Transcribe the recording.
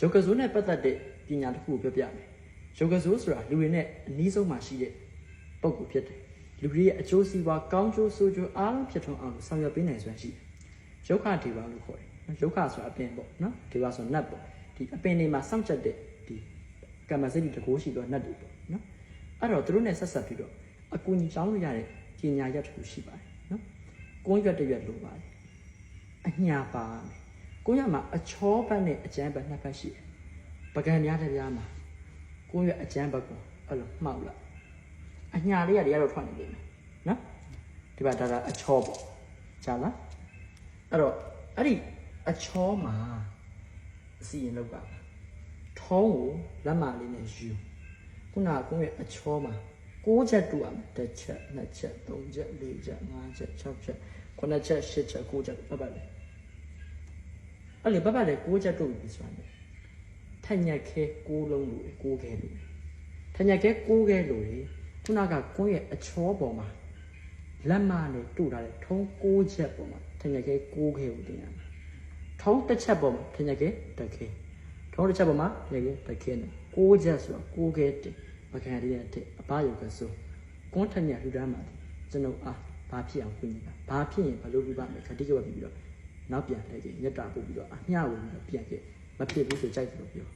ရုပ်ကစိုးနဲ့ပတ်သက်တဲ့ပညာတစ်ခုကိုပြောပြမယ်ရုပ်ကစိုးဆိုတာလူတွေနဲ့အနည်းဆုံးမှရှိတဲ့ပုံကူဖြစ်တယ်လူတွေရဲ့အကျိုးစီးပွားကောင်းကျိုးဆိုးကျိုးအားလုံးဖြစ်ထွန်းအောင်ဆောင်ရွက်ပေးနိုင်စွမ်းရှိတယ်ရုပ်ခဒေဝလို့ခေါ်တယ်ရုပ်ခဆိုတာအပင်ပေါ့နော်ဒေဝဆိုနတ်ပေါ့ဒီအပင်တွေမှာစောင့်ချက်တဲ့ဒီကမ္မစိတ်တကိုးရှိတော့နတ်တွေပေါ့နော်အဲ့တော့သူတို့နဲ့ဆက်ဆက်ပြီးတော့အကူအညီတောင်းလို့ရတဲ့ပညာရပ်တစ်ခုရှိပါတယ်နော်ကုန်းရွက်တစ်ရွက်လိုပါတယ်အညာပါမယ်ကုန်းရွက်မှာအချောဘက်နဲ့အကျန်းဘက်နှစ်ဘက်ရှိတယ်ပကံများတဲ့ပြားမှာကုန်းရွက်အကျန်းဘက်ကိုအဲ့လိုမှောက်လိုက်အညာလေးကတည်းကတော့ထွက်နေပြီနော်ဒီမှာဒါအချောပေါ့ကြားလားအဲ့တော့အဲ့ဒီအချောမှာအစီရင်လောက်ကထုံးကိုလက်မလေးနဲ့ယူခုနကကုန်းရွက်အချောမှာ6ချက်တူအောင်တစ်ချက်နှစ်ချက်3ချက်4ချက်5ချက်6ချက်9ချက်10ချက်9ချက်ပတ်ပတ်လေအဲ့လေပတ်ပတ်လေ6ချက်တူပြီဆိုတာလေထက်ညက်ခဲ6လုံးလို့6ခဲလို့ထက်ညက်ခဲ6ခဲလို့ခုနကကွန်းရဲ့အချောပေါ်မှာလက်မနဲ့တူထားတဲ့ထုံး6ချက်ပေါ်မှာထက်ညက်ခဲ6ခဲကိုတင်ရမှာထုံးတစ်ချက်ပေါ်မှာထက်ညက်ခဲတစ်ခဲထုံးတစ်ချက်ပေါ်မှာထက်ညက်ခဲတစ်ခဲနဲ့6ချက်ဆိုတော့6ခဲတင်မခံရတဲ့အဘယုတ်ကဆိုကွန်းထက်ညက်လှူဒန်းပါတယ်ကျွန်တော်ဘာဖြစ်အောင်ပြင်နေတာဘာဖြစ်ရင်ဘလို့ပြပါမယ်ခတိကဝတ်ပြီးတော့နောက်ပြန်လှည့်ကြည့်ညက်တာပို့ပြီးတော့အမျှဝင်ပြီးတော့ပြန်ခဲ့မဖြစ်ဘူးဆိုကြိုက်တယ်လို့ပြော